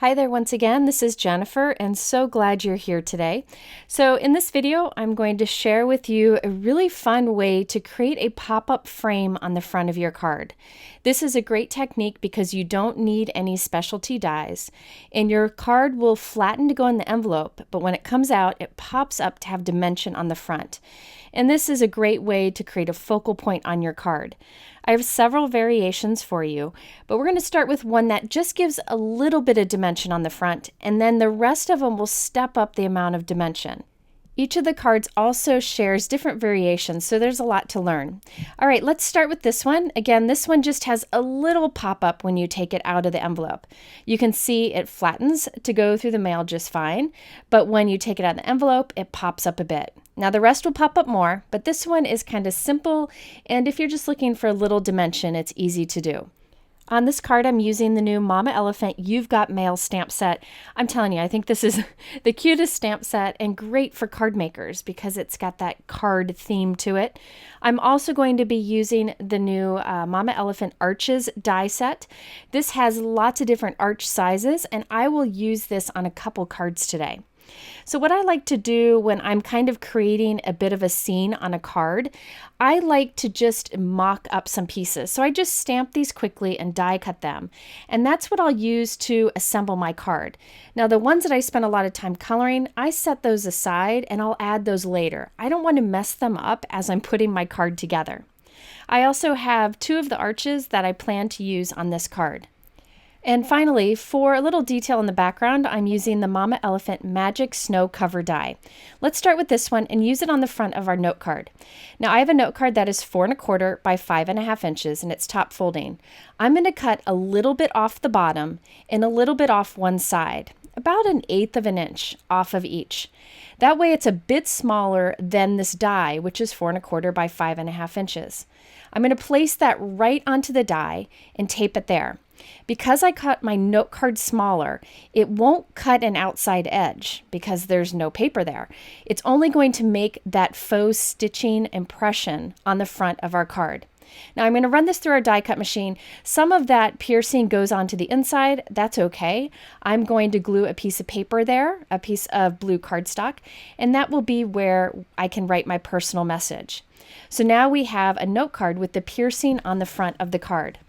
Hi there once again, this is Jennifer and so glad you're here today. So in this video, I'm going to share with you a really fun way to create a pop-up frame on the front of your card. This is a great technique because you don't need any specialty dies and your card will flatten to go in the envelope, but when it comes out, it pops up to have dimension on the front. And this is a great way to create a focal point on your card. I have several variations for you, but we're going to start with one that just gives a little bit of dimension on the front, and then the rest of them will step up the amount of dimension. Each of the cards also shares different variations, so there's a lot to learn. All right, let's start with this one. Again, this one just has a little pop-up when you take it out of the envelope. You can see it flattens to go through the mail just fine, but when you take it out of the envelope, it pops up a bit. Now the rest will pop up more, but this one is kind of simple, and if you're just looking for a little dimension, it's easy to do. On this card, I'm using the new Mama Elephant You've Got Mail stamp set. I'm telling you, I think this is the cutest stamp set and great for card makers because it's got that card theme to it. I'm also going to be using the new Mama Elephant Arches die set. This has lots of different arch sizes, and I will use this on a couple cards today. So what I like to do when I'm kind of creating a bit of a scene on a card, I like to just mock up some pieces. So I just stamp these quickly and die cut them. And that's what I'll use to assemble my card. Now the ones that I spend a lot of time coloring, I set those aside and I'll add those later. I don't want to mess them up as I'm putting my card together. I also have two of the arches that I plan to use on this card. And finally, for a little detail in the background, I'm using the Mama Elephant Magic Snow Cover die. Let's start with this one and use it on the front of our note card. Now I have a note card that is 4 1/4 by 5.5 inches and it's top folding. I'm going to cut a little bit off the bottom and a little bit off one side, about 1/8 of an inch off of each. That way it's a bit smaller than this die, which is 4 1/4 by 5.5 inches. I'm going to place that right onto the die and tape it there. Because I cut my note card smaller, it won't cut an outside edge because there's no paper there. It's only going to make that faux stitching impression on the front of our card. Now I'm going to run this through our die cut machine. Some of that piercing goes onto the inside. That's okay. I'm going to glue a piece of paper there, a piece of blue cardstock, and that will be where I can write my personal message. So now we have a note card with the piercing on the front of the card.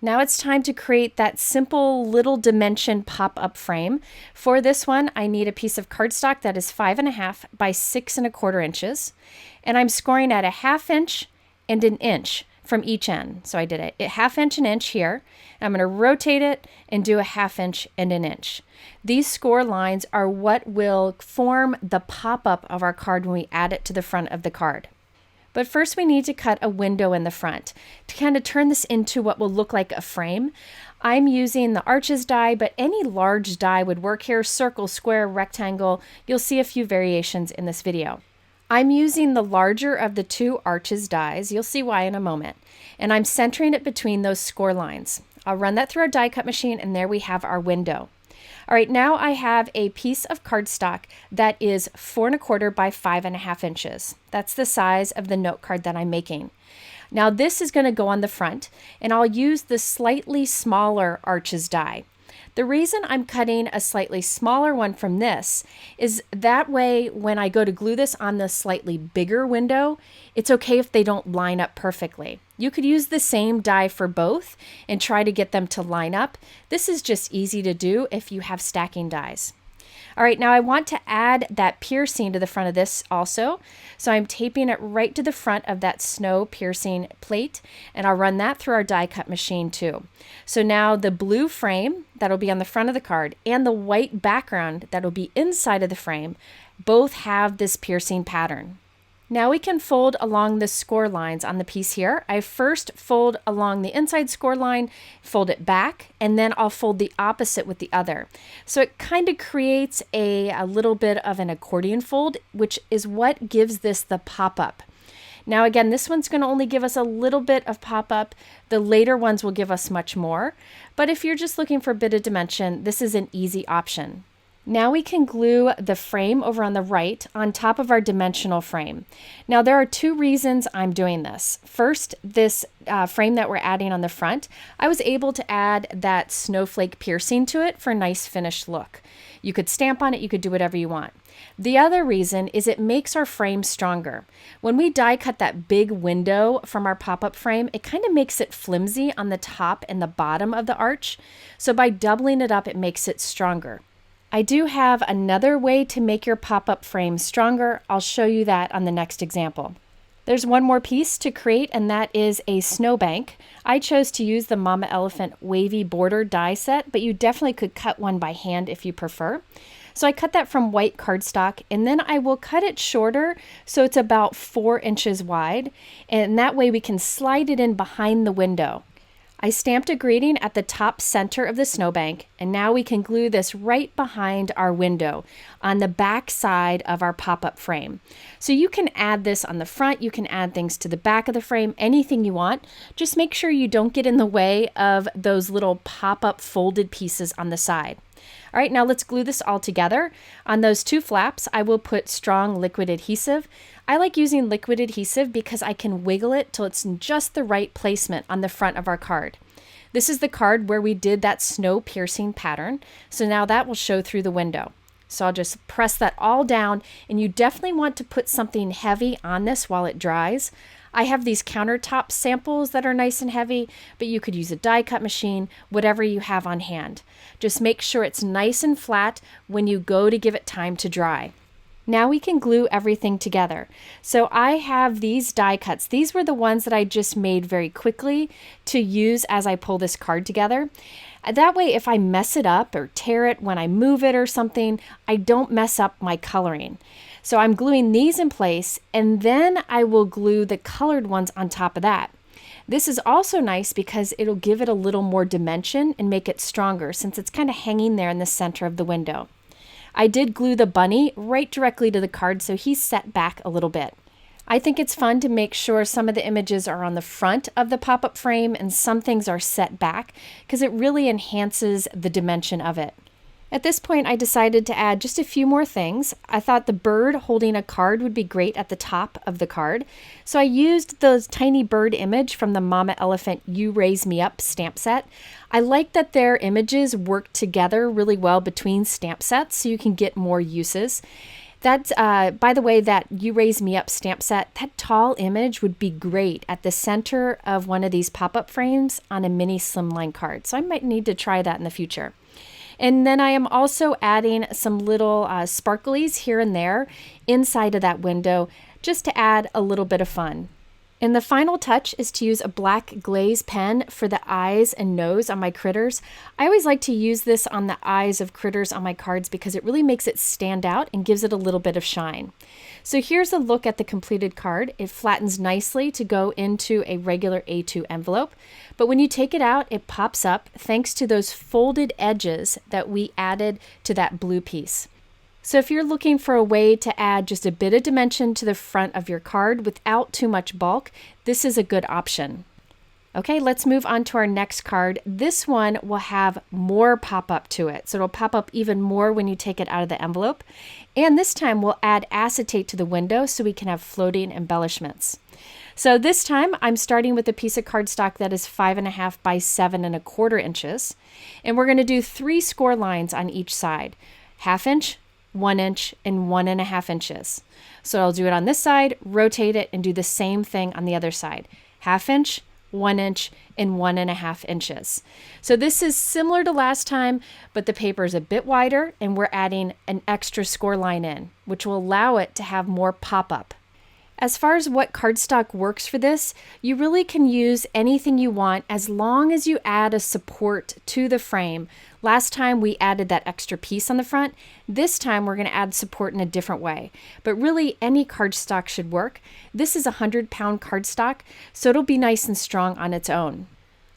Now it's time to create that simple little dimension pop-up frame. For this one, I need a piece of cardstock that is 5.5 by 6 1/4 inches. And I'm scoring at a 1/2 inch and 1 inch from each end. So I did a 1/2 inch and inch here. And I'm going to rotate it and do a 1/2 inch and 1 inch. These score lines are what will form the pop-up of our card when we add it to the front of the card. But first we need to cut a window in the front to kind of turn this into what will look like a frame. I'm using the arches die, but any large die would work here, circle, square, rectangle. You'll see a few variations in this video. I'm using the larger of the two arches dies. You'll see why in a moment. And I'm centering it between those score lines. I'll run that through our die cut machine and there we have our window. All right, now I have a piece of cardstock that is 4 1/4 by 5.5 inches. That's the size of the note card that I'm making. Now this is going to go on the front, and I'll use the slightly smaller arches die. The reason I'm cutting a slightly smaller one from this is that way when I go to glue this on the slightly bigger window, it's okay if they don't line up perfectly. You could use the same die for both and try to get them to line up. This is just easy to do if you have stacking dies. All right, now I want to add that piercing to the front of this also. So I'm taping it right to the front of that snow piercing plate, and I'll run that through our die cut machine too. So now the blue frame that'll be on the front of the card and the white background that'll be inside of the frame both have this piercing pattern. Now we can fold along the score lines on the piece here. I first fold along the inside score line, fold it back, and then I'll fold the opposite with the other. So it kind of creates a little bit of an accordion fold, which is what gives this the pop-up. Now again, this one's going to only give us a little bit of pop-up. The later ones will give us much more. But if you're just looking for a bit of dimension, this is an easy option. Now we can glue the frame over on the right on top of our dimensional frame. Now there are two reasons I'm doing this. First, this frame that we're adding on the front, I was able to add that snowflake piercing to it for a nice finished look. You could stamp on it, you could do whatever you want. The other reason is it makes our frame stronger. When we die cut that big window from our pop-up frame, it kind of makes it flimsy on the top and the bottom of the arch. So by doubling it up, it makes it stronger. I do have another way to make your pop-up frame stronger. I'll show you that on the next example. There's one more piece to create, and that is a snowbank. I chose to use the Mama Elephant Wavy border die set, but you definitely could cut one by hand if you prefer. So I cut that from white cardstock, and then I will cut it shorter so it's about 4 inches wide, and that way we can slide it in behind the window. I stamped a greeting at the top center of the snowbank, and now we can glue this right behind our window on the back side of our pop-up frame. So you can add this on the front, you can add things to the back of the frame, anything you want. Just make sure you don't get in the way of those little pop-up folded pieces on the side. All right, now let's glue this all together. On those two flaps, I will put strong liquid adhesive. I like using liquid adhesive because I can wiggle it till it's in just the right placement on the front of our card. This is the card where we did that snow piercing pattern, so now that will show through the window. So I'll just press that all down, and you definitely want to put something heavy on this while it dries. I have these countertop samples that are nice and heavy, but you could use a die cut machine, whatever you have on hand. Just make sure it's nice and flat when you go to give it time to dry. Now we can glue everything together. So I have these die cuts. These were the ones that I just made very quickly to use as I pull this card together. That way, if I mess it up or tear it when I move it or something, I don't mess up my coloring. So I'm gluing these in place, and then I will glue the colored ones on top of that. This is also nice because it'll give it a little more dimension and make it stronger since it's kind of hanging there in the center of the window. I did glue the bunny right directly to the card, so he's set back a little bit. I think it's fun to make sure some of the images are on the front of the pop-up frame and some things are set back because it really enhances the dimension of it. At this point, I decided to add just a few more things. I thought the bird holding a card would be great at the top of the card. So I used the tiny bird image from the Mama Elephant You Raise Me Up stamp set. I like that their images work together really well between stamp sets so you can get more uses. That's, by the way, that You Raise Me Up stamp set, that tall image would be great at the center of one of these pop-up frames on a mini slimline card. So I might need to try that in the future. And then I am also adding some little sparklies here and there inside of that window just to add a little bit of fun. And the final touch is to use a black glaze pen for the eyes and nose on my critters. I always like to use this on the eyes of critters on my cards because it really makes it stand out and gives it a little bit of shine. So here's a look at the completed card. It flattens nicely to go into a regular A2 envelope, but when you take it out, it pops up thanks to those folded edges that we added to that blue piece. So if you're looking for a way to add just a bit of dimension to the front of your card without too much bulk, this is a good option. Okay, let's move on to our next card. This one will have more pop-up to it. So it'll pop up even more when you take it out of the envelope. And this time we'll add acetate to the window so we can have floating embellishments. So this time I'm starting with a piece of cardstock that is 5.5 by 7.25 inches. And we're going to do 3 score lines on each side, 1/2 inch, 1 inch, and 1.5 inches. So I'll do it on this side, rotate it, and do the same thing on the other side. 1/2 inch, 1 inch, and 1.5 inches. So this is similar to last time, but the paper is a bit wider, and we're adding an extra score line in, which will allow it to have more pop-up. As far as what cardstock works for this, you really can use anything you want as long as you add a support to the frame. Last time we added that extra piece on the front. This time we're going to add support in a different way. But really any cardstock should work. This is a 100-pound cardstock, so it'll be nice and strong on its own.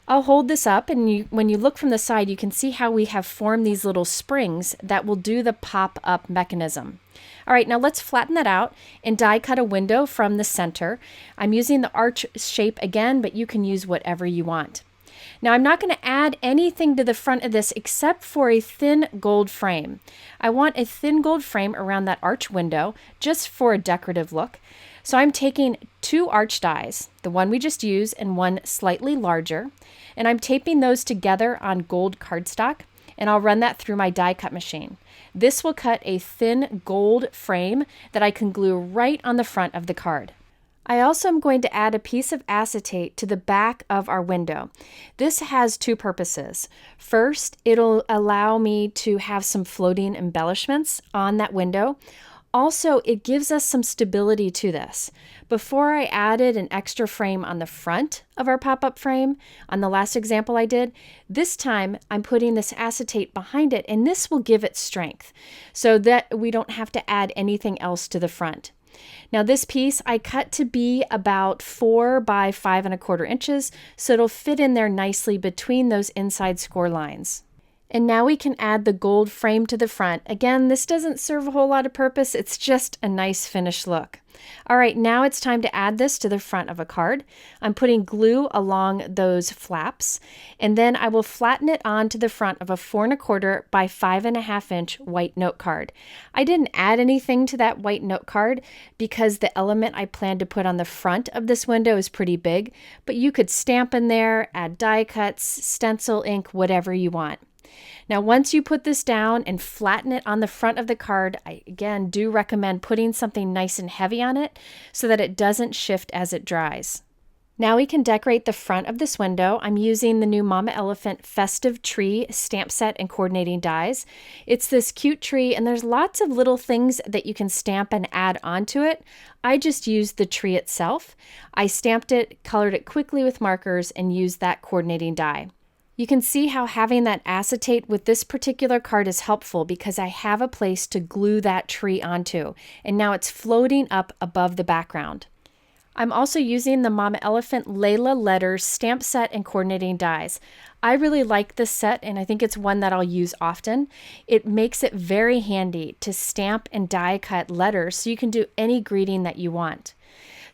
I'll hold this up, and when you look from the side, you can see how we have formed these little springs that will do the pop-up mechanism. All right, now let's flatten that out and die cut a window from the center. I'm using the arch shape again, but you can use whatever you want. Now I'm not going to add anything to the front of this except for a thin gold frame. I want a thin gold frame around that arch window just for a decorative look. So I'm taking 2 arch dies, the one we just used and one slightly larger, and I'm taping those together on gold cardstock, and I'll run that through my die cut machine. This will cut a thin gold frame that I can glue right on the front of the card. I also am going to add a piece of acetate to the back of our window. This has 2 purposes. First, it'll allow me to have some floating embellishments on that window. Also, it gives us some stability to this. Before I added an extra frame on the front of our pop-up frame, on the last example I did, this time I'm putting this acetate behind it, and this will give it strength so that we don't have to add anything else to the front. Now this piece I cut to be about 4 by 5¼ inches, so it'll fit in there nicely between those inside score lines. And now we can add the gold frame to the front. Again, this doesn't serve a whole lot of purpose. It's just a nice finished look. All right, now it's time to add this to the front of a card. I'm putting glue along those flaps, and then I will flatten it onto the front of a 4¼ by 5½ inch white note card. I didn't add anything to that white note card because the element I plan to put on the front of this window is pretty big, but you could stamp in there, add die cuts, stencil, ink, whatever you want. Now, once you put this down and flatten it on the front of the card, I again do recommend putting something nice and heavy on it so that it doesn't shift as it dries. Now we can decorate the front of this window. I'm using the new Mama Elephant Festive Tree stamp set and coordinating dies. It's this cute tree, and there's lots of little things that you can stamp and add onto it. I just used the tree itself. I stamped it, colored it quickly with markers, and used that coordinating die. You can see how having that acetate with this particular card is helpful because I have a place to glue that tree onto, and now it's floating up above the background. I'm also using the Mama Elephant Layla Letters stamp set and coordinating dies. I really like this set, and I think it's one that I'll use often. It makes it very handy to stamp and die cut letters so you can do any greeting that you want.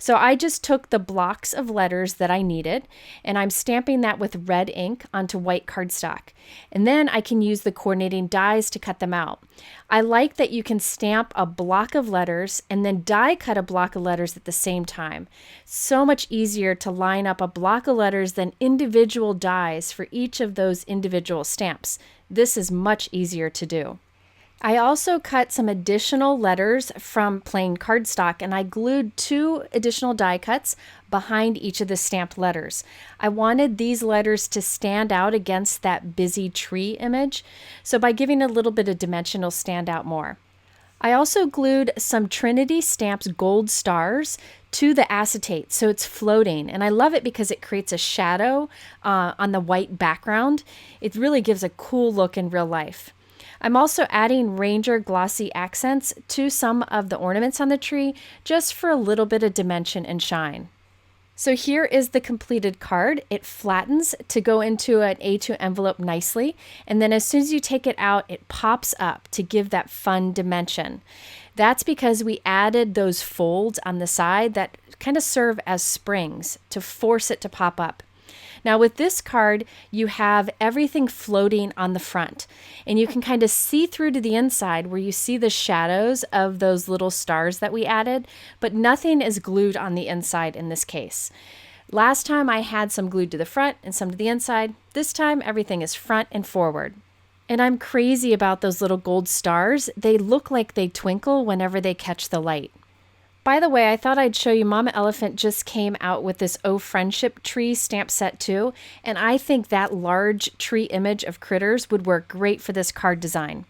So I just took the blocks of letters that I needed, and I'm stamping that with red ink onto white cardstock. And then I can use the coordinating dies to cut them out. I like that you can stamp a block of letters and then die cut a block of letters at the same time. So much easier to line up a block of letters than individual dies for each of those individual stamps. This is much easier to do. I also cut some additional letters from plain cardstock, and I glued 2 additional die cuts behind each of the stamped letters. I wanted these letters to stand out against that busy tree image, so by giving a little bit of dimension it'll stand out more. I also glued some Trinity Stamps gold stars to the acetate so it's floating, and I love it because it creates a shadow on the white background. It really gives a cool look in real life. I'm also adding Ranger Glossy accents to some of the ornaments on the tree just for a little bit of dimension and shine. So here is the completed card. It flattens to go into an A2 envelope nicely, and then as soon as you take it out, it pops up to give that fun dimension. That's because we added those folds on the side that kind of serve as springs to force it to pop up. Now with this card, you have everything floating on the front, and you can kind of see through to the inside where you see the shadows of those little stars that we added, but nothing is glued on the inside in this case. Last time I had some glued to the front and some to the inside. This time everything is front and forward. And I'm crazy about those little gold stars. They look like they twinkle whenever they catch the light. By the way, I thought I'd show you Mama Elephant just came out with this Oh Friendship tree stamp set too, and I think that large tree image of critters would work great for this card design.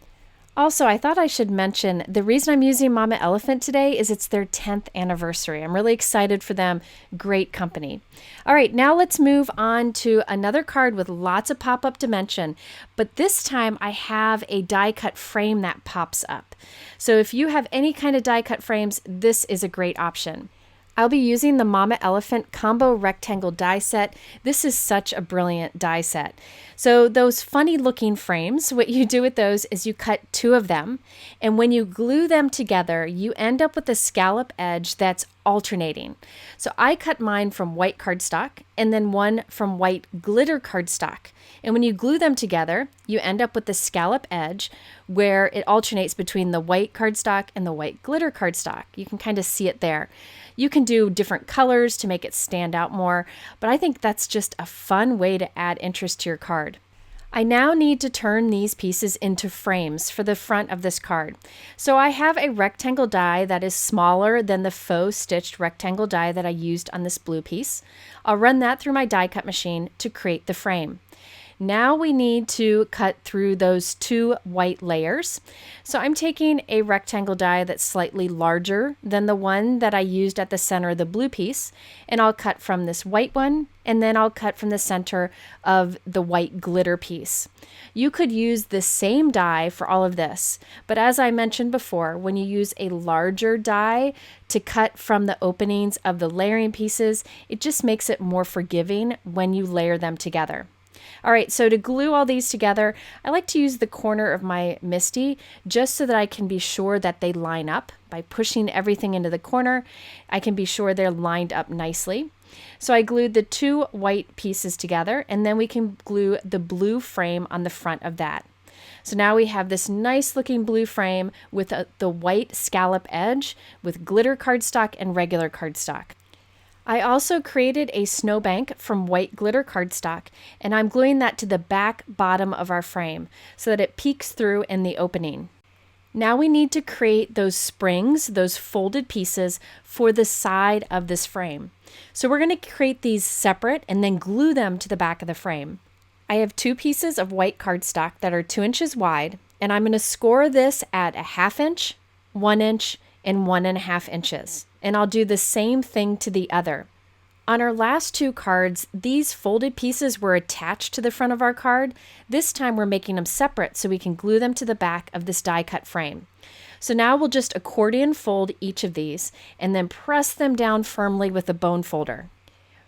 Also, I thought I should mention the reason I'm using Mama Elephant today is it's their 10th anniversary. I'm really excited for them. Great company. All right, now let's move on to another card with lots of pop-up dimension, but this time I have a die cut frame that pops up. So if you have any kind of die cut frames, this is a great option. I'll be using the Mama Elephant Combo Rectangle die set. This is such a brilliant die set. So those funny looking frames, what you do with those is you cut 2 of them, and when you glue them together, you end up with a scallop edge that's alternating. So I cut mine from white cardstock and then one from white glitter cardstock. And when you glue them together, you end up with the scallop edge where it alternates between the white cardstock and the white glitter cardstock. You can kind of see it there. You can do different colors to make it stand out more, but I think that's just a fun way to add interest to your card. I now need to turn these pieces into frames for the front of this card. So I have a rectangle die that is smaller than the faux stitched rectangle die that I used on this blue piece. I'll run that through my die cut machine to create the frame. Now we need to cut through those two white layers. So I'm taking a rectangle die that's slightly larger than the one that I used at the center of the blue piece, and I'll cut from this white one, and then I'll cut from the center of the white glitter piece. You could use the same die for all of this, but as I mentioned before, when you use a larger die to cut from the openings of the layering pieces, it just makes it more forgiving when you layer them together. All right, so to glue all these together, I like to use the corner of my MISTI just so that I can be sure that they line up. By pushing everything into the corner, I can be sure they're lined up nicely. So I glued the two white pieces together, and then we can glue the blue frame on the front of that. So now we have this nice looking blue frame with the white scallop edge with glitter cardstock and regular cardstock. I also created a snowbank from white glitter cardstock, and I'm gluing that to the back bottom of our frame so that it peeks through in the opening. Now we need to create those springs, those folded pieces for the side of this frame. So we're going to create these separate and then glue them to the back of the frame. I have two pieces of white cardstock that are 2 inches wide, and I'm going to score this at a 1/2 inch, 1 inch, and 1.5 inches. And I'll do the same thing to the other. On our last two cards, these folded pieces were attached to the front of our card. This time we're making them separate so we can glue them to the back of this die cut frame. So now we'll just accordion fold each of these and then press them down firmly with a bone folder.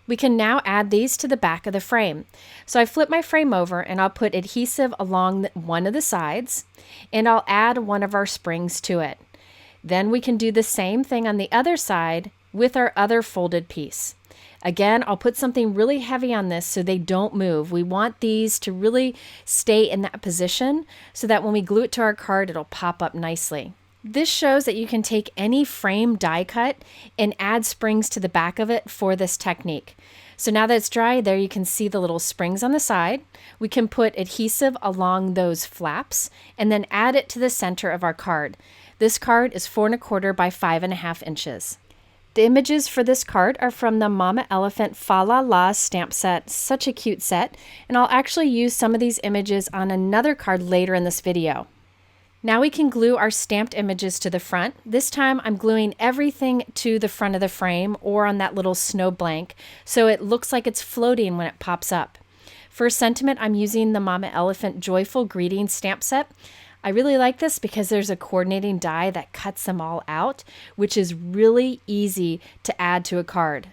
We can now add these to the back of the frame. So I flip my frame over and I'll put adhesive along one of the sides, and I'll add one of our springs to it. Then we can do the same thing on the other side with our other folded piece. Again, I'll put something really heavy on this so they don't move. We want these to really stay in that position so that when we glue it to our card, it'll pop up nicely. This shows that you can take any frame die cut and add springs to the back of it for this technique. So now that it's dry, there you can see the little springs on the side. We can put adhesive along those flaps and then add it to the center of our card. This card is 4 1/4 by 5.5 inches. The images for this card are from the Mama Elephant Fa La La stamp set. Such a cute set, and I'll actually use some of these images on another card later in this video. Now we can glue our stamped images to the front. This time I'm gluing everything to the front of the frame or on that little snow blank so it looks like it's floating when it pops up. For sentiment, I'm using the Mama Elephant Joyful Greetings stamp set. I really like this because there's a coordinating die that cuts them all out, which is really easy to add to a card.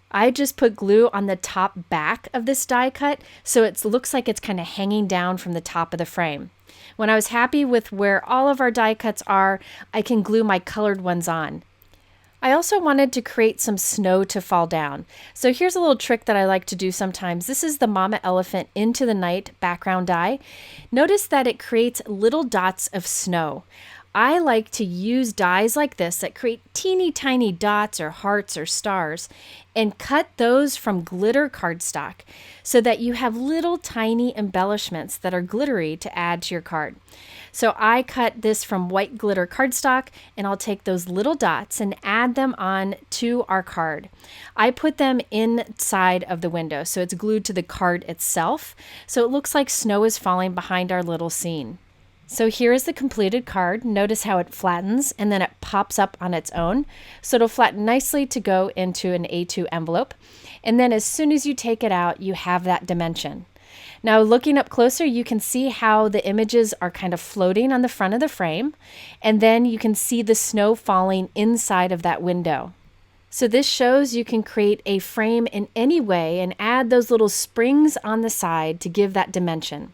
I just put glue on the top back of this die cut so it looks like it's kind of hanging down from the top of the frame. When I was happy with where all of our die cuts are, I can glue my colored ones on. I also wanted to create some snow to fall down. So here's a little trick that I like to do sometimes. This is the Mama Elephant Into the Night background die. Notice that it creates little dots of snow. I like to use dies like this that create teeny tiny dots or hearts or stars and cut those from glitter cardstock so that you have little tiny embellishments that are glittery to add to your card. So I cut this from white glitter cardstock, and I'll take those little dots and add them on to our card. I put them inside of the window, so it's glued to the card itself, so it looks like snow is falling behind our little scene. So here is the completed card. Notice how it flattens and then it pops up on its own. So it'll flatten nicely to go into an A2 envelope. And then as soon as you take it out, you have that dimension. Now looking up closer, you can see how the images are kind of floating on the front of the frame. And then you can see the snow falling inside of that window. So this shows you can create a frame in any way and add those little springs on the side to give that dimension.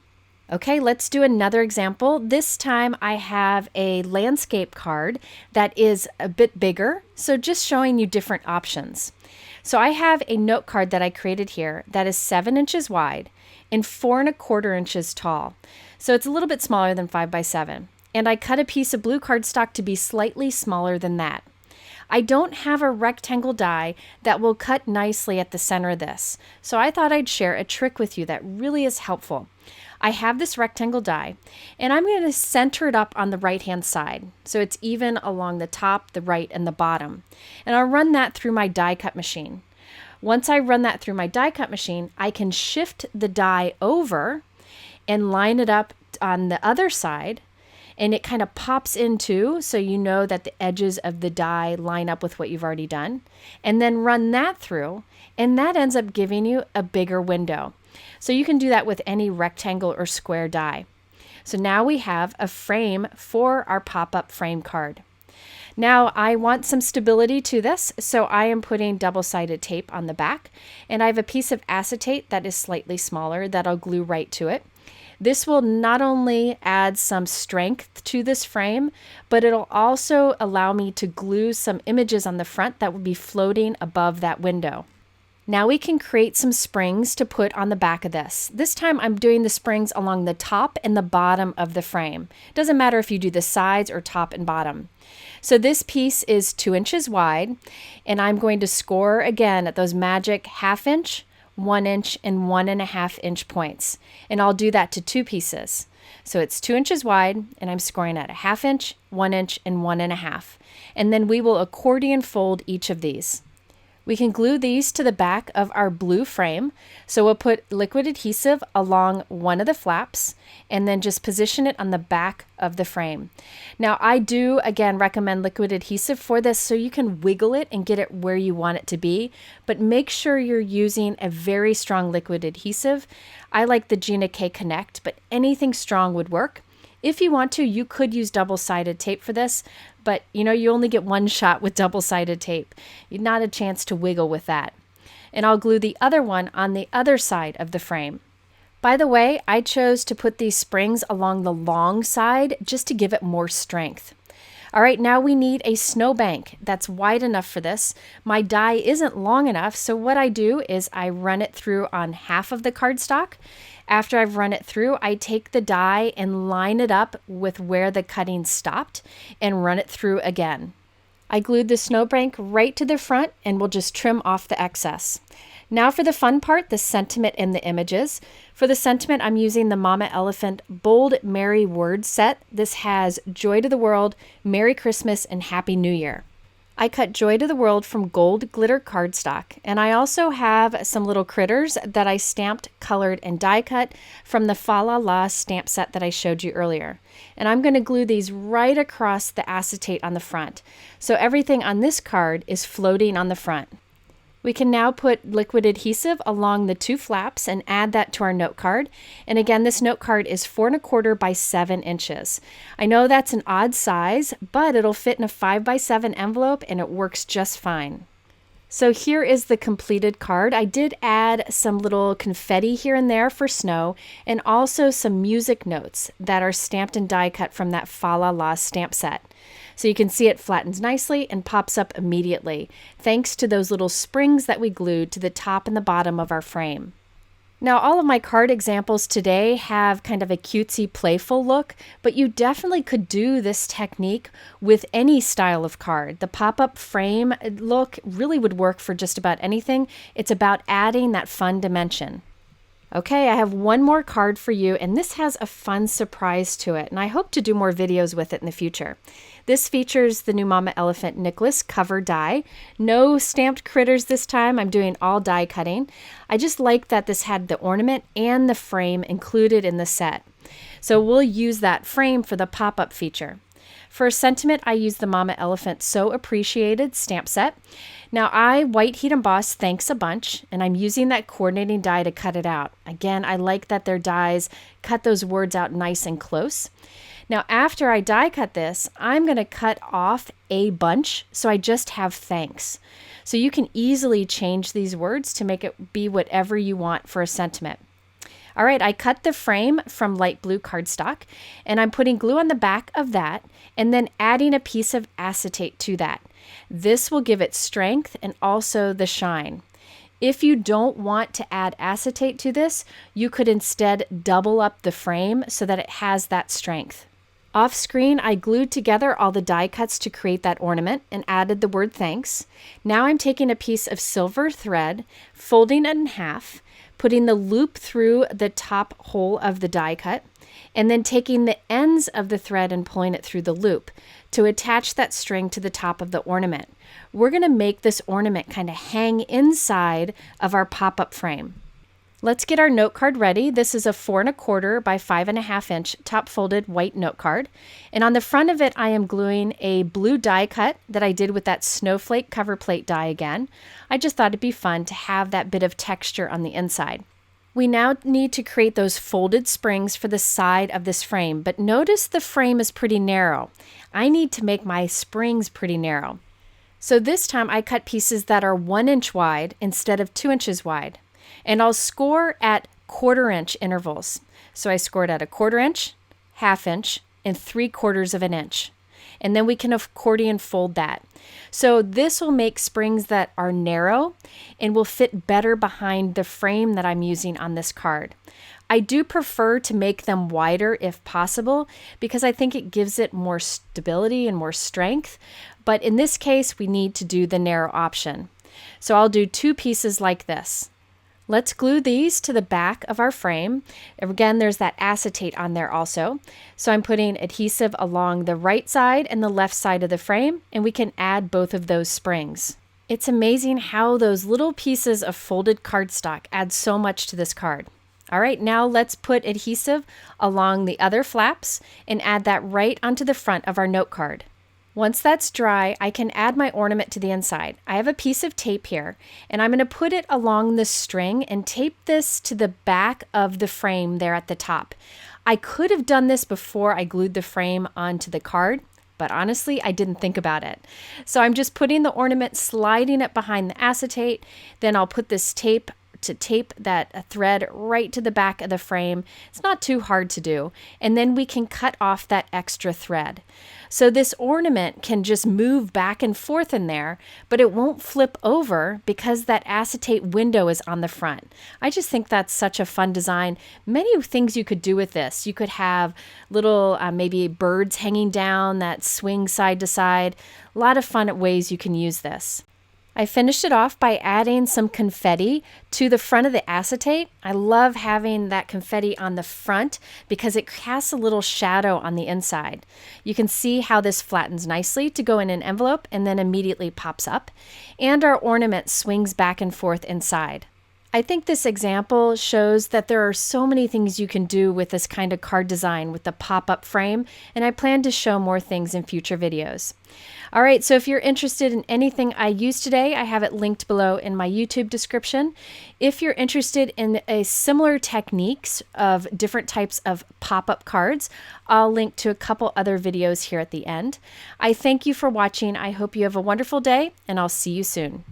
Okay, let's do another example. This time I have a landscape card that is a bit bigger, so just showing you different options. So I have a note card that I created here that is 7 inches wide and 4¼ inches tall. So it's a little bit smaller than 5 by 7. And I cut a piece of blue cardstock to be slightly smaller than that. I don't have a rectangle die that will cut nicely at the center of this, so I thought I'd share a trick with you that really is helpful. I have this rectangle die, and I'm going to center it up on the right-hand side, so it's even along the top, the right, and the bottom. And I'll run that through my die cut machine. Once I run that through my die cut machine, I can shift the die over and line it up on the other side, and it kind of pops into, so you know that the edges of the die line up with what you've already done, and then run that through, and that ends up giving you a bigger window. So you can do that with any rectangle or square die. So now we have a frame for our pop-up frame card. Now I want some stability to this, so I am putting double-sided tape on the back, and I have a piece of acetate that is slightly smaller that I'll glue right to it. This will not only add some strength to this frame, but it'll also allow me to glue some images on the front that will be floating above that window. Now we can create some springs to put on the back of this. This time I'm doing the springs along the top and the bottom of the frame. It doesn't matter if you do the sides or top and bottom. So this piece is 2 inches wide, and I'm going to score again at those magic 1/2 inch, 1 inch, and 1½ inch points. And I'll do that to 2 pieces. So it's 2 inches wide, and I'm scoring at 1/2 inch, 1 inch, and 1½. And then we will accordion fold each of these. We can glue these to the back of our blue frame. So we'll put liquid adhesive along one of the flaps and then just position it on the back of the frame. Now I do again recommend liquid adhesive for this so you can wiggle it and get it where you want it to be, but make sure you're using a very strong liquid adhesive. I like the Gina K Connect, but anything strong would work. If you want to, you could use double-sided tape for this, but you know, you only get one shot with double-sided tape. Not a chance to wiggle with that. And I'll glue the other one on the other side of the frame. By the way, I chose to put these springs along the long side just to give it more strength. All right, now we need a snowbank that's wide enough for this. My die isn't long enough, so what I do is I run it through on half of the cardstock. After I've run it through, I take the die and line it up with where the cutting stopped and run it through again. I glued the snowbank right to the front and we'll just trim off the excess. Now for the fun part, the sentiment and the images. For the sentiment, I'm using the Mama Elephant Bold Merry Word set. This has Joy to the World, Merry Christmas, and Happy New Year. I cut Joy to the World from gold glitter cardstock, and I also have some little critters that I stamped, colored, and die cut from the Fa La La stamp set that I showed you earlier. And I'm going to glue these right across the acetate on the front. So everything on this card is floating on the front. We can now put liquid adhesive along the 2 flaps and add that to our note card. And again, this note card is 4¼ by 7 inches. I know that's an odd size, but it'll fit in a 5 by 7 envelope and it works just fine. So here is the completed card. I did add some little confetti here and there for snow and also some music notes that are stamped and die cut from that Fa La La stamp set. So you can see it flattens nicely and pops up immediately, thanks to those little springs that we glued to the top and the bottom of our frame. Now, all of my card examples today have kind of a cutesy, playful look, but you definitely could do this technique with any style of card. The pop-up frame look really would work for just about anything. It's about adding that fun dimension. Okay, I have one more card for you, and this has a fun surprise to it, and I hope to do more videos with it in the future. This features the new Mama Elephant Nicholas cover die. No stamped critters this time. I'm doing all die cutting. I just like that this had the ornament and the frame included in the set. So we'll use that frame for the pop-up feature. For sentiment, I use the Mama Elephant So Appreciated stamp set. Now I white heat emboss Thanks a Bunch, and I'm using that coordinating die to cut it out. Again, I like that their dies cut those words out nice and close. Now after I die cut this, I'm going to cut off a bunch so I just have thanks. So you can easily change these words to make it be whatever you want for a sentiment. All right, I cut the frame from light blue cardstock, and I'm putting glue on the back of that and then adding a piece of acetate to that. This will give it strength and also the shine. If you don't want to add acetate to this, you could instead double up the frame so that it has that strength. Off screen, I glued together all the die cuts to create that ornament and added the word thanks. Now I'm taking a piece of silver thread, folding it in half, putting the loop through the top hole of the die cut, and then taking the ends of the thread and pulling it through the loop to attach that string to the top of the ornament. We're going to make this ornament kind of hang inside of our pop-up frame. Let's get our note card ready. This is a 4 1/4 by 5 1/2 inch top folded white note card. And on the front of it, I am gluing a blue die cut that I did with that snowflake cover plate die again. I just thought it'd be fun to have that bit of texture on the inside. We now need to create those folded springs for the side of this frame, but notice the frame is pretty narrow. I need to make my springs pretty narrow. So this time I cut pieces that are 1 inch wide instead of 2 inches wide. And I'll score at 1/4 inch intervals. So I scored at a 1/4 inch, 1/2 inch, and 3/4 of an inch. And then we can accordion fold that. So this will make springs that are narrow and will fit better behind the frame that I'm using on this card. I do prefer to make them wider if possible because I think it gives it more stability and more strength. But in this case, we need to do the narrow option. So I'll do 2 pieces like this. Let's glue these to the back of our frame. Again, there's that acetate on there also. So I'm putting adhesive along the right side and the left side of the frame, and we can add both of those springs. It's amazing how those little pieces of folded cardstock add so much to this card. All right, now let's put adhesive along the other flaps and add that right onto the front of our note card. Once that's dry, I can add my ornament to the inside. I have a piece of tape here, and I'm going to put it along the string and tape this to the back of the frame there at the top. I could have done this before I glued the frame onto the card, but honestly, I didn't think about it. So I'm just putting the ornament, sliding it behind the acetate, then I'll put this tape to tape that thread right to the back of the frame. It's not too hard to do. And then we can cut off that extra thread. So this ornament can just move back and forth in there, but it won't flip over because that acetate window is on the front. I just think that's such a fun design. Many things you could do with this. You could have little maybe birds hanging down that swing side to side. A lot of fun ways you can use this. I finished it off by adding some confetti to the front of the acetate. I love having that confetti on the front because it casts a little shadow on the inside. You can see how this flattens nicely to go in an envelope and then immediately pops up. And our ornament swings back and forth inside. I think this example shows that there are so many things you can do with this kind of card design with the pop-up frame, and I plan to show more things in future videos. All right, so if you're interested in anything I used today, I have it linked below in my YouTube description. If you're interested in a similar techniques of different types of pop-up cards, I'll link to a couple other videos here at the end. I thank you for watching. I hope you have a wonderful day, and I'll see you soon.